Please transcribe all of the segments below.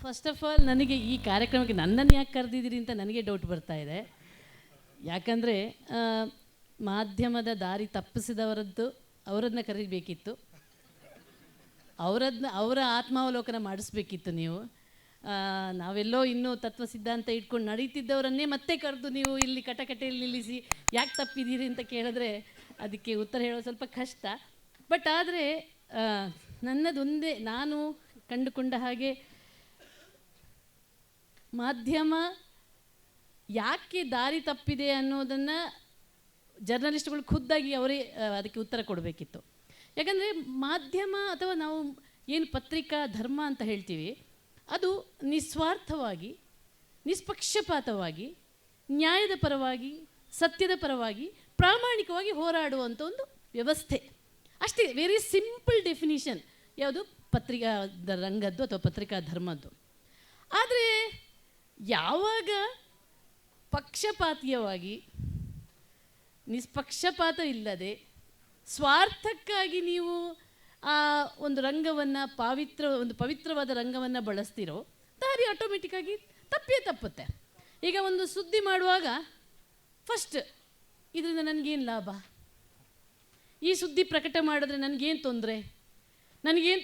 First of all ನನಗೆ ಈ ಕಾರ್ಯಕ್ರಮಕ್ಕೆ ನನ್ನನ್ನು ಯಾಕೆ ಕರೆದಿದ್ದೀರಿ ಅಂತ ನನಗೆ ಡೌಟ್ ಬರ್ತಾ ಇದೆ. ಯಾಕಂದರೆ ಮಾಧ್ಯಮದ ದಾರಿ ತಪ್ಪಿಸಿದವರದ್ದು ಅವರನ್ನು ಕರೀಬೇಕಿತ್ತು, ಅವರ ಆತ್ಮಾವಲೋಕನ ಮಾಡಿಸ್ಬೇಕಿತ್ತು ನೀವು. ನಾವೆಲ್ಲೋ ಇನ್ನೂ ತತ್ವ ಸಿದ್ಧಾಂತ ಇಟ್ಕೊಂಡು ನಡೀತಿದ್ದವರನ್ನೇ ಮತ್ತೆ ಕರೆದು ನೀವು ಇಲ್ಲಿ ಕಟಕಟೆಯಲ್ಲಿ ನಿಲ್ಲಿಸಿ ಯಾಕೆ ತಪ್ಪಿದ್ದೀರಿ ಅಂತ ಕೇಳಿದ್ರೆ ಅದಕ್ಕೆ ಉತ್ತರ ಹೇಳೋದು ಸ್ವಲ್ಪ ಕಷ್ಟ. ಬಟ್ ಆದರೆ ನನ್ನದೊಂದೇ ನಾನು ಕಂಡುಕೊಂಡ ಹಾಗೆ ಮಾಧ್ಯಮ ಯಾಕೆ ದಾರಿ ತಪ್ಪಿದೆ ಅನ್ನೋದನ್ನು ಜರ್ನಲಿಸ್ಟ್ಗಳು ಖುದ್ದಾಗಿ ಅವರೇ ಅದಕ್ಕೆ ಉತ್ತರ ಕೊಡಬೇಕಿತ್ತು. ಯಾಕಂದರೆ ಮಾಧ್ಯಮ ಅಥವಾ ನಾವು ಏನು ಪತ್ರಿಕಾ ಧರ್ಮ ಅಂತ ಹೇಳ್ತೀವಿ, ಅದು ನಿಸ್ವಾರ್ಥವಾಗಿ, ನಿಷ್ಪಕ್ಷಪಾತವಾಗಿ, ನ್ಯಾಯದ ಪರವಾಗಿ, ಸತ್ಯದ ಪರವಾಗಿ, ಪ್ರಾಮಾಣಿಕವಾಗಿ ಹೋರಾಡುವಂಥ ಒಂದು ವ್ಯವಸ್ಥೆ ಅಷ್ಟೇ. ವೆರಿ ಸಿಂಪಲ್ ಡೆಫಿನಿಷನ್ ಯಾವುದು ಪತ್ರಿಕಾ ರಂಗದ್ದು ಅಥವಾ ಪತ್ರಿಕಾ ಧರ್ಮದ್ದು. ಆದರೆ ಯಾವಾಗ ಪಕ್ಷಪಾತೀಯವಾಗಿ, ನಿಷ್ಪಕ್ಷಪಾತ ಇಲ್ಲದೆ ಸ್ವಾರ್ಥಕ್ಕಾಗಿ ನೀವು ಆ ಒಂದು ರಂಗವನ್ನು ಒಂದು ಪವಿತ್ರವಾದ ರಂಗವನ್ನು ಬಳಸ್ತಿರೋ, ದಾರಿ ಆಟೋಮೆಟಿಕ್ಕಾಗಿ ತಪ್ಪುತ್ತೆ. ಈಗ ಒಂದು ಸುದ್ದಿ ಮಾಡುವಾಗ ಫಸ್ಟ್ ಇದರಿಂದ ನನಗೇನು ಲಾಭ, ಈ ಸುದ್ದಿ ಪ್ರಕಟ ಮಾಡಿದ್ರೆ ನನಗೇನು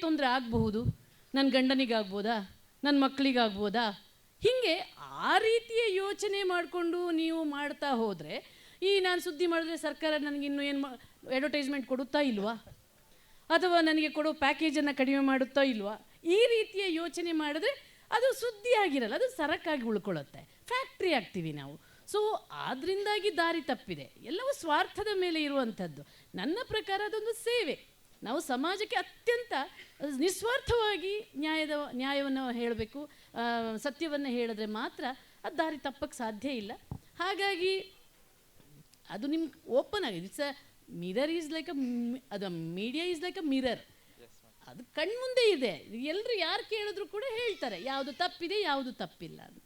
ತೊಂದರೆ ಆಗಬಹುದು, ನನ್ನ ಗಂಡನಿಗಾಗ್ಬೋದಾ, ನನ್ನ ಮಕ್ಕಳಿಗಾಗ್ಬೋದಾ, ಹೀಗೆ ಆ ರೀತಿಯ ಯೋಚನೆ ಮಾಡಿಕೊಂಡು ನೀವು ಮಾಡ್ತಾ ಹೋದರೆ ನಾನು ಸುದ್ದಿ ಮಾಡಿದ್ರೆ ಸರ್ಕಾರ ನನಗಿನ್ನೂ ಏನು ಅಡ್ವರ್ಟೈಸ್ಮೆಂಟ್ ಕೊಡುತ್ತಾ ಇಲ್ವಾ, ಅಥವಾ ನನಗೆ ಕೊಡೋ ಪ್ಯಾಕೇಜನ್ನು ಕಡಿಮೆ ಮಾಡುತ್ತಾ ಇಲ್ವಾ, ಈ ರೀತಿಯ ಯೋಚನೆ ಮಾಡಿದ್ರೆ ಅದು ಸುದ್ದಿ ಆಗಿರಲ್ಲ, ಅದು ಸರಕಾಗಿ ಉಳ್ಕೊಳ್ಳುತ್ತೆ, ಫ್ಯಾಕ್ಟ್ರಿ ಆಗ್ತೀವಿ ನಾವು. ಸೊ ಆದ್ದರಿಂದಾಗಿ ದಾರಿ ತಪ್ಪಿದೆ. ಎಲ್ಲವೂ ಸ್ವಾರ್ಥದ ಮೇಲೆ ಇರುವಂಥದ್ದು. ನನ್ನ ಪ್ರಕಾರ ಅದೊಂದು ಸೇವೆ. ನಾವು ಸಮಾಜಕ್ಕೆ ಅತ್ಯಂತ ನಿಸ್ವಾರ್ಥವಾಗಿ ನ್ಯಾಯವನ್ನು ಹೇಳಬೇಕು, ಸತ್ಯವನ್ನು ಹೇಳಿದ್ರೆ ಮಾತ್ರ ಅದು ದಾರಿ ತಪ್ಪಕ್ಕೆ ಸಾಧ್ಯ ಇಲ್ಲ. ಹಾಗಾಗಿ ಅದು ನಿಮ್ಗೆ ಓಪನ್ ಆಗಿದೆ. It's a mirror is like ಅದು media is like a mirror. ಅದು ಕಣ್ಮುಂದೆ ಇದೆ, ಎಲ್ಲರೂ ಯಾರು ಕೇಳಿದ್ರು ಕೂಡ ಹೇಳ್ತಾರೆ ಯಾವುದು ತಪ್ಪಿದೆ ಯಾವುದು ತಪ್ಪಿಲ್ಲ ಅಂತ.